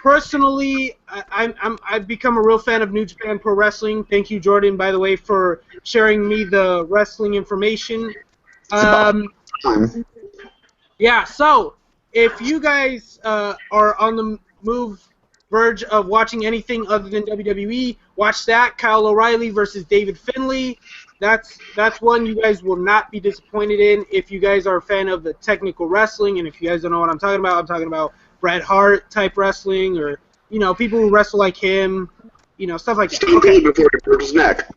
Personally, I've become a real fan of New Japan Pro Wrestling. Thank you, Jordan, by the way, for sharing me the wrestling information. Yeah, so if you guys are on the verge of watching anything other than WWE, watch that. Kyle O'Reilly versus David Finlay. That's one you guys will not be disappointed in if you guys are a fan of the technical wrestling. And if you guys don't know what I'm talking about Bret Hart type wrestling, or people who wrestle like him, stuff like that. Okay. Before he broke his neck.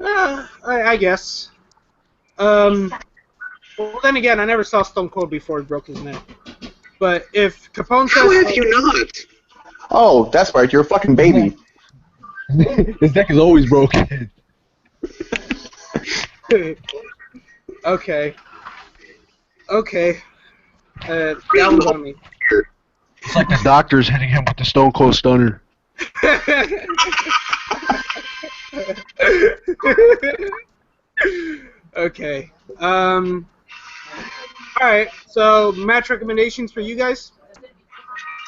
I guess. Well, then again, I never saw Stone Cold before he broke his neck. But if Capone says... How have you not? Oh, that's right. You're a fucking baby. His neck is always broken. Okay. That was on me. It's like the doctor's hitting him with the Stone Cold Stunner. Okay. Alright, so match recommendations for you guys?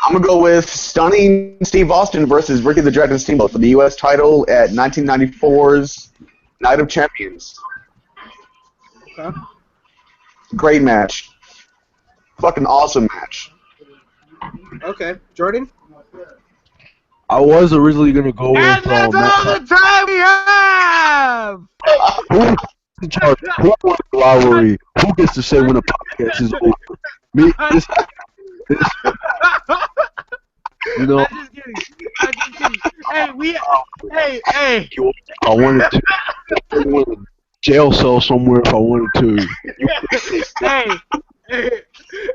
I'm going to go with stunning Steve Austin versus Ricky the Dragon Steamboat for the U.S. title at 1994's Night of Champions. Okay. Great match. Fucking awesome match. Okay. Jordan? I was originally going to go with... And that's all the time we have! Who's in charge? Who won the rivalry? Who gets to say when the podcast is over? Me, this, you know, I'm just kidding. I'm just kidding. Hey. I wanted to. I wanted to jail cell somewhere if I wanted to.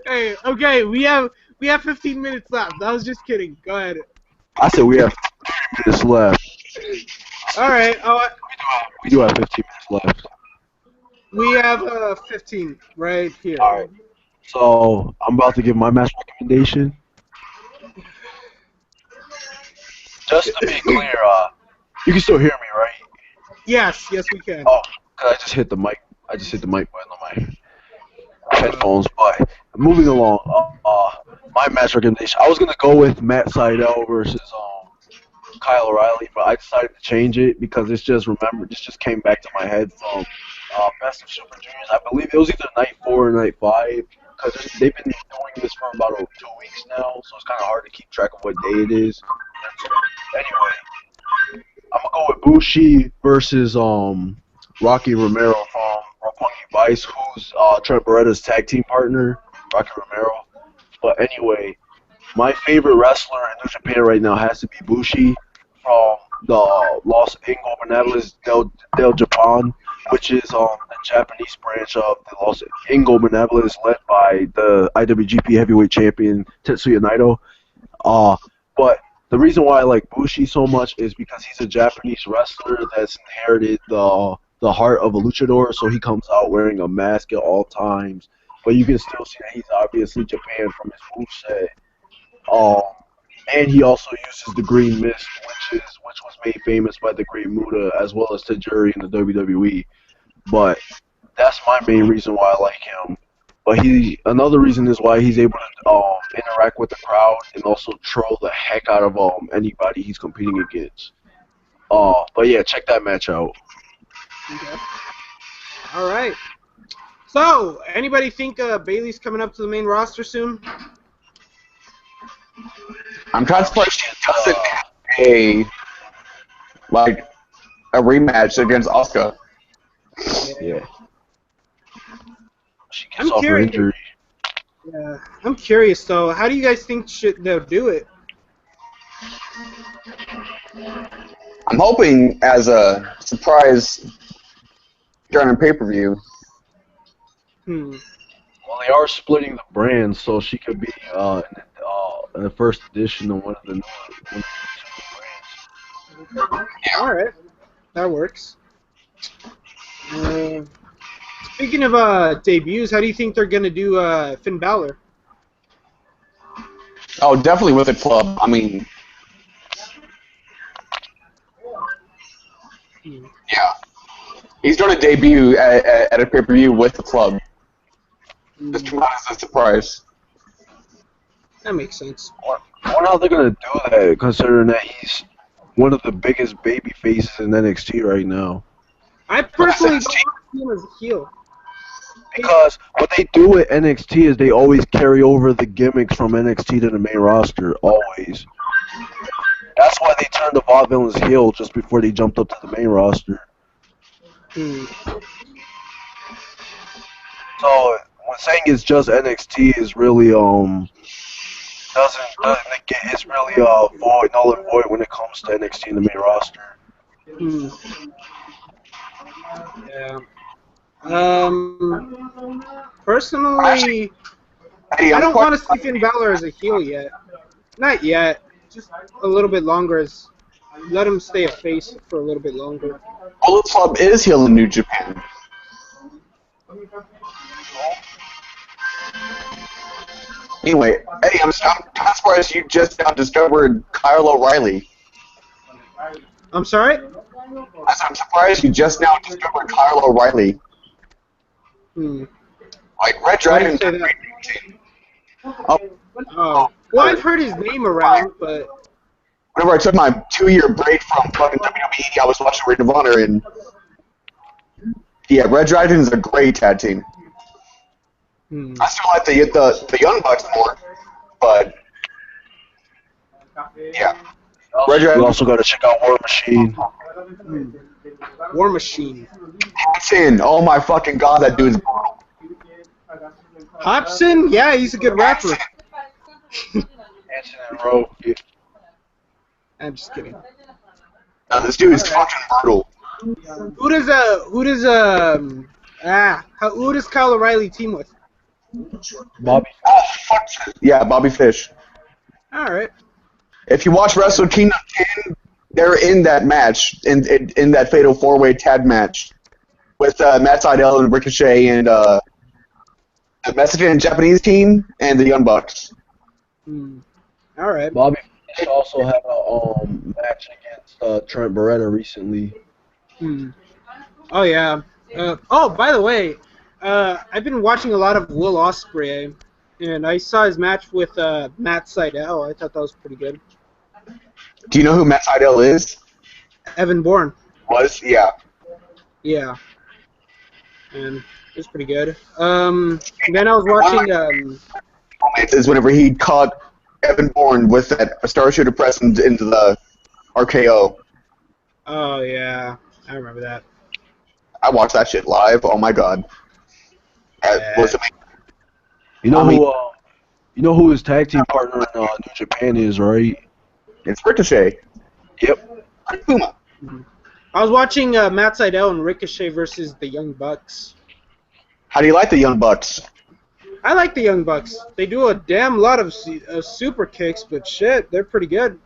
Hey. Okay, we have 15 minutes left. I was just kidding. Go ahead. I said we have 3 minutes left. All right. We do have 15 minutes left. We have 15 right here. All right. So I'm about to give my match recommendation. Just to be clear, you can still hear me, right? Yes, we can. Oh, 'cause I just hit the mic. I just hit the mic button on my headphones. But moving along, my match recommendation. I was gonna go with Matt Sydal versus Kyle O'Reilly, but I decided to change it because this just came back to my head from Best of Super Juniors. I believe it was either night 4 or night 5 because they've been doing this for about 2 weeks now, so it's kind of hard to keep track of what day it is. Anyway, I'm gonna go with Bushi versus Rocky Romero from Roppongi Vice, who's Trent Beretta's tag team partner, Rocky Romero. But anyway, my favorite wrestler in New Japan right now has to be Bushi from the Los Ingobernables del Japan, which is the Japanese branch of the Los Ingobernables, led by the IWGP Heavyweight Champion Tetsuya Naito. But the reason why I like Bushi so much is because he's a Japanese wrestler that's inherited the heart of a luchador, so he comes out wearing a mask at all times. But you can still see that he's obviously Japan from his moveset. And he also uses the green mist, which was made famous by the Great Muta as well as Tajiri in the WWE. But that's my main reason why I like him. But another reason is why he's able to interact with the crowd and also troll the heck out of anybody he's competing against. But yeah, check that match out. Okay. All right. So, anybody think Bayley's coming up to the main roster soon? I'm trying to surprised she doesn't have a rematch against Asuka. Yeah. She gets off her injury. Yeah, I'm curious though. How do you guys think they'll do it? I'm hoping as a surprise during a pay-per-view. Well, they are splitting the brands, so she could be in the first edition of one of the brands. All right, that works. Speaking of debuts, how do you think they're gonna do Finn Balor? Oh, definitely with the club. I mean, yeah, he's going to debut at a pay-per-view with the club. Just come out as a surprise. That makes sense. I wonder how they're gonna do that, considering that he's one of the biggest baby faces in NXT right now. I personally don't see him as a heel. Because what they do at NXT is they always carry over the gimmicks from NXT to the main roster, always. That's why they turned the Vaudevillains heel just before they jumped up to the main roster. So when saying it's just NXT is really it's really null and void when it comes to NXT in the main roster. Yeah. Personally, I don't want to see Finn Balor as a heel yet. Not yet. Just a little bit longer. Let him stay a face for a little bit longer. Bullet Club is heel in New Japan. Anyway, Eddie, I'm surprised you just now discovered Kyle O'Reilly. I'm sorry? I'm surprised you just now discovered Kyle O'Reilly. Like, Red Dragon's a great team. Well, I've heard his name around, but... Whenever I took my 2-year break from fucking WWE, I was watching Ring of Honor, and... Yeah, Red Dragon's a great tag team. I still like the Young Bucks more, but... Yeah. We also got to check out War Machine. War Machine. Hatchin. Oh my fucking god, that dude's brutal. Hobson? Yeah, he's a good rapper. Anson and Rowe. Yeah. I'm just kidding. This dude is fucking brutal. Who does Kyle O'Reilly team with? Bobby. Oh, fuck. Yeah, Bobby Fish. All right. If you watch Wrestle Kingdom 10, they're in that match, in that Fatal 4-Way tag match with Matt Sydal and Ricochet and the Mexican and Japanese team and the Young Bucks. All right. Bobby Fish also had a match against Trent Beretta recently. Oh yeah. Oh, by the way, I've been watching a lot of Will Ospreay, and I saw his match with Matt Sydal. I thought that was pretty good. Do you know who Matt Sydal is? Evan Bourne. Was? Yeah. Yeah. And it was pretty good. Then I was watching. Is whenever he caught Evan Bourne with that Star Shooter press into the RKO. Oh yeah, I remember that. I watched that shit live. Oh my god. That was amazing. You know who his tag team partner in New Japan is, right? It's Ricochet. Yep. Puma. I was watching Matt Sydal and Ricochet versus the Young Bucks. How do you like the Young Bucks? I like the Young Bucks. They do a damn lot of super kicks, but shit, they're pretty good.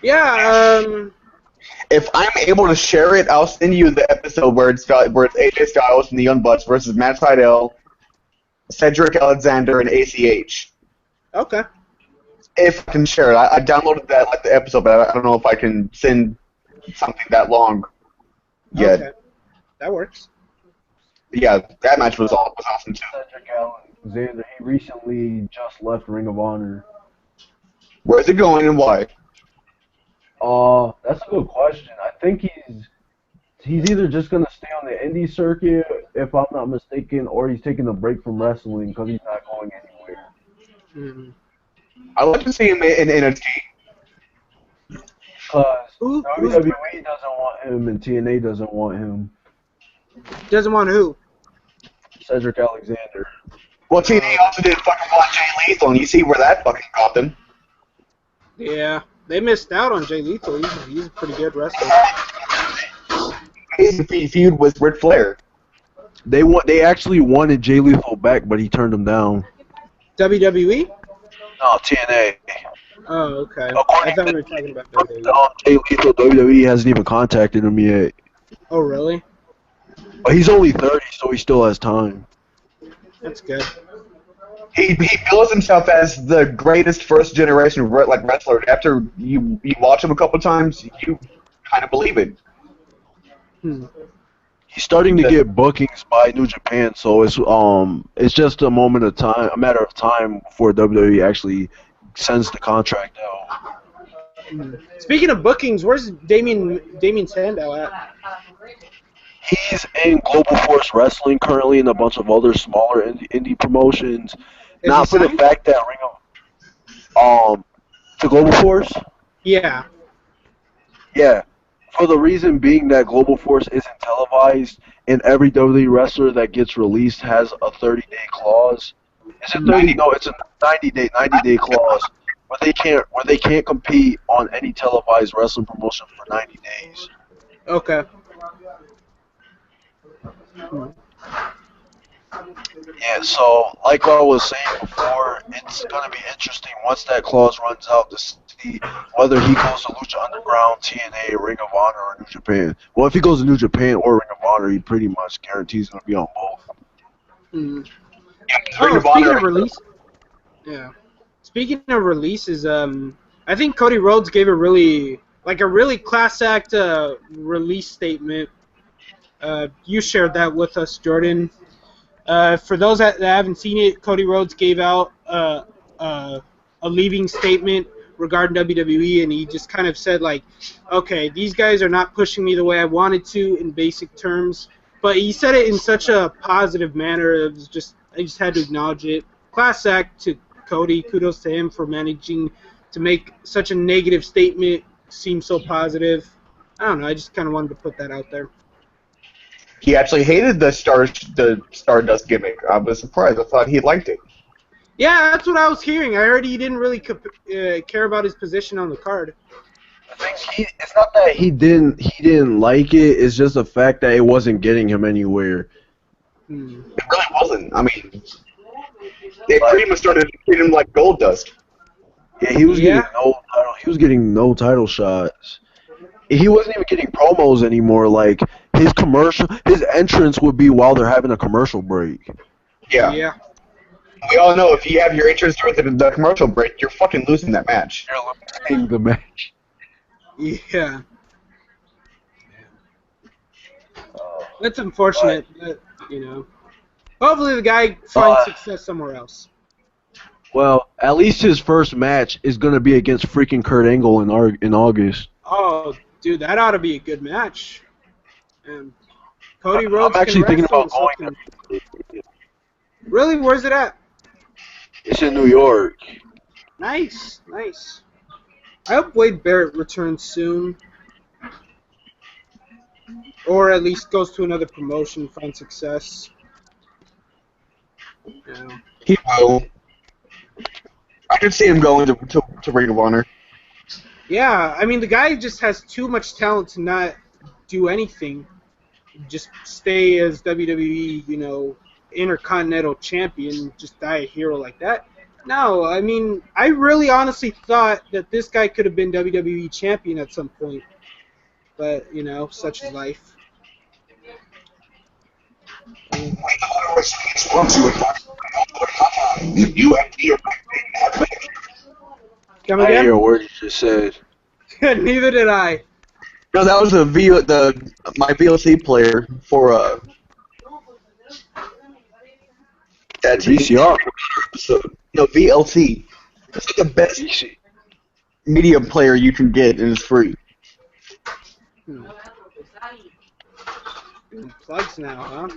Yeah. If I'm able to share it, I'll send you the episode where it's AJ Styles and the Young Bucks versus Matt Sydal, Cedric Alexander, and ACH. Okay. If I can share it, I downloaded that like the episode, but I don't know if I can send something that long yet. Okay. That works. Yeah, that match was awesome too. Cedric Alexander, he recently just left Ring of Honor. Where's it going and why? That's a good question. I think he's either just gonna stay on the indie circuit, if I'm not mistaken, or he's taking a break from wrestling because he's not going anywhere. I'd like to see him in a team. Because WWE doesn't want him and TNA doesn't want him. Doesn't want who? Cedric Alexander. Well, TNA also didn't fucking want Jay Lethal, and you see where that fucking got them. Yeah, they missed out on Jay Lethal. He's a pretty good wrestler. He's a feud with Ric Flair. They actually wanted Jay Lethal back, but he turned them down. WWE? No, TNA. Oh, okay. According I thought we were talking about WWE. Jay Lethal, WWE hasn't even contacted him yet. Oh, really? But he's only 30, so he still has time. That's good. He bills himself as the greatest first generation wrestler. After you watch him a couple times, you kind of believe it. He's starting to get bookings by New Japan, so it's just a matter of time before WWE actually sends the contract out. Speaking of bookings, where's Damien Sandow at? He's in Global Force Wrestling currently and a bunch of other smaller indie promotions. Not for the fact that to Global Force? Yeah. Yeah. For the reason being that Global Force isn't televised, and every WWE wrestler that gets released has a 30-day clause. Is it 30? No, it's a 90-day clause where they can't compete on any televised wrestling promotion for 90 days. Okay. Yeah, so like I was saying before, it's gonna be interesting once that clause runs out to see whether he goes to Lucha Underground, TNA, Ring of Honor, or New Japan. Well, if he goes to New Japan or Ring of Honor, he pretty much guarantees gonna be on both. Speaking of release, Speaking of releases, I think Cody Rhodes gave a really class act release statement. You shared that with us, Jordan. For those that haven't seen it, Cody Rhodes gave out a leaving statement regarding WWE, and he just kind of said, like, okay, these guys are not pushing me the way I wanted to in basic terms, but he said it in such a positive manner. It was just, I just had to acknowledge it. Class act to Cody. Kudos to him for managing to make such a negative statement seem so positive. I don't know. I just kind of wanted to put that out there. He actually hated the Stardust gimmick. I was surprised. I thought he liked it. Yeah, that's what I was hearing. I heard he didn't really care about his position on the card. It's not that he didn't like it. It's just the fact that it wasn't getting him anywhere. Hmm. It really wasn't. I mean, they pretty much started treating him like gold dust. Yeah, he was getting no title shots. He wasn't even getting promos anymore. Like his entrance would be while they're having a commercial break. Yeah. Yeah. We all know if you have your entrance during the commercial break, you're fucking losing that match. You're losing the match. Yeah. That's unfortunate, but, you know. Hopefully the guy finds success somewhere else. Well, at least his first match is gonna be against freaking Kurt Angle in August. Oh, dude, that ought to be a good match. And Cody Rhodes I'm actually can thinking wrestle, about so going. Really? Where's it at? It's in New York. Nice, nice. I hope Wade Barrett returns soon. Or at least goes to another promotion, finds success. Yeah. He will. I could see him going to Ring of Honor. Yeah, I mean, the guy just has too much talent to not do anything. Just stay as WWE, you know, Intercontinental Champion, just die a hero like that. No, I mean, I really honestly thought that this guy could have been WWE Champion at some point. But, you know, such is life. Come I didn't again? hear a word you just said. Neither did I. No, that was my VLC player for that VCR. episode. No, VLC. It's the best media player you can get, and it's free. Plugs now, huh?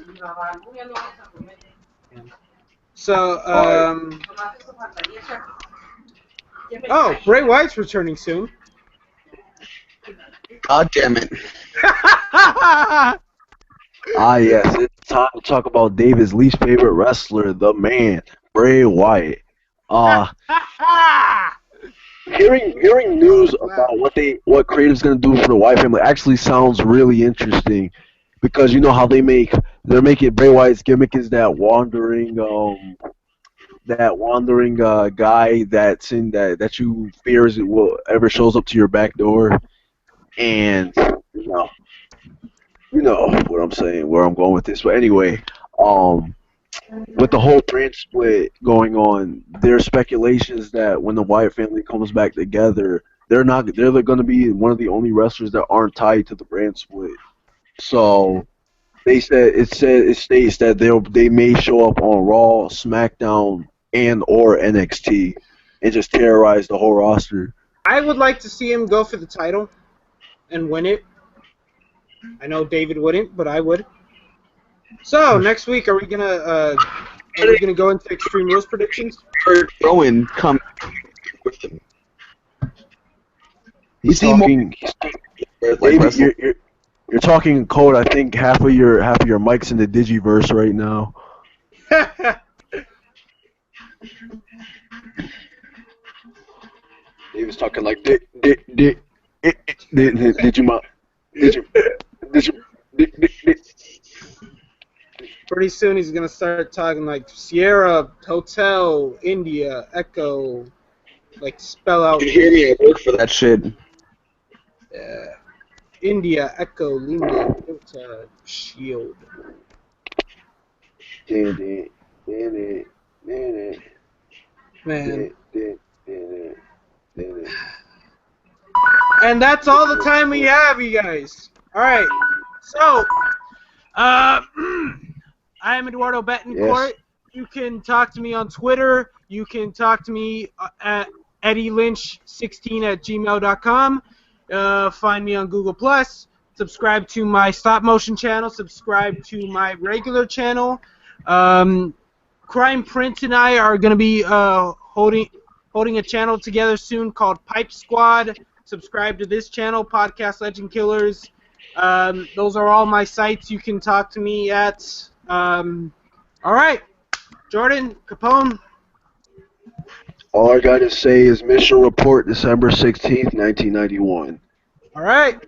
So, oh, Bray Wyatt's returning soon. God damn it. Ah, yes, it's time to talk about David's least favorite wrestler, the man, Bray Wyatt. Hearing news about what Creative's gonna do for the Wyatt family actually sounds really interesting, because you know how they're making Bray Wyatt's gimmick is that wandering guy that's in that you fears it will ever shows up to your back door, and you know what I'm saying, where I'm going with this. But anyway, with the whole brand split going on, there's speculations that when the Wyatt family comes back together, they're going to be one of the only wrestlers that aren't tied to the brand split. So it states that they may show up on Raw, SmackDown, and or NXT and just terrorize the whole roster. I would like to see him go for the title and win it. I know David wouldn't, but I would. So next week, are we gonna go into Extreme Rules predictions? Rowan come with him. He's talking. David, you're talking in code. I think half of your mic's in the Digiverse right now. David's talking like did you Pretty soon he's gonna start talking like Sierra, Hotel, India, Echo, like spell out. You hear me? I work for that shit. India, Echo, Lima, Delta, Shield. Man. And that's all the time we have, you guys. All right. So, I am Eduardo Betancourt. Yes. You can talk to me on Twitter. You can talk to me at eddylynch16@gmail.com. Find me on Google+. Subscribe to my stop motion channel. Subscribe to my regular channel. Crime Prince and I are going to be holding a channel together soon called Pipe Squad. Subscribe to this channel, Podcast Legend Killers. Those are all my sites you can talk to me at. All right, Jordan, Capone. All I gotta say is mission report December 16th, 1991. All right,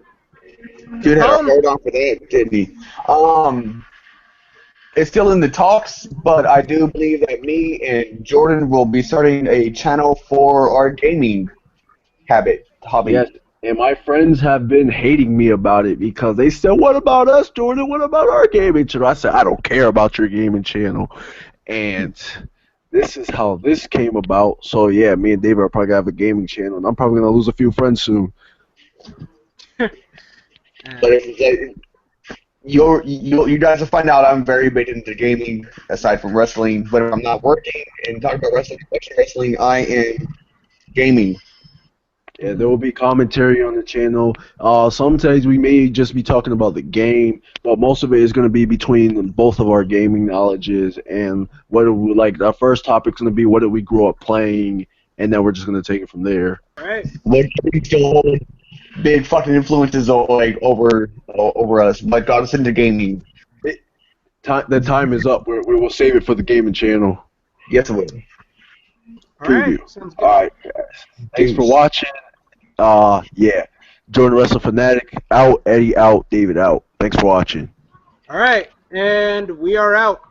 Dude had a Capone. hard on for that, didn't he? It's still in the talks, but I do believe that me and Jordan will be starting a channel for our gaming hobby. Yes, and my friends have been hating me about it because they said, "What about us, Jordan? What about our gaming channel?" I said, "I don't care about your gaming channel," and this is how this came about. So yeah, me and David are probably gonna have a gaming channel, and I'm probably gonna lose a few friends soon. But you guys will find out I'm very big into gaming aside from wrestling. But if I'm not working and talking about wrestling, watching wrestling, I am gaming. Yeah, there will be commentary on the channel. Sometimes we may just be talking about the game, but most of it is going to be between both of our gaming knowledges and what we like. Our first topic is going to be what did we grow up playing, and then we're just going to take it from there. All right. What still big fucking influences over us, but got us into gaming. The time is up. We will save it for the gaming channel Yes, it will. All preview. right. Sounds good. All right, guys. Thanks for watching. Yeah. Jordan Wrestle Fanatic out. Eddie out. David out. Thanks for watching. All right, and we are out.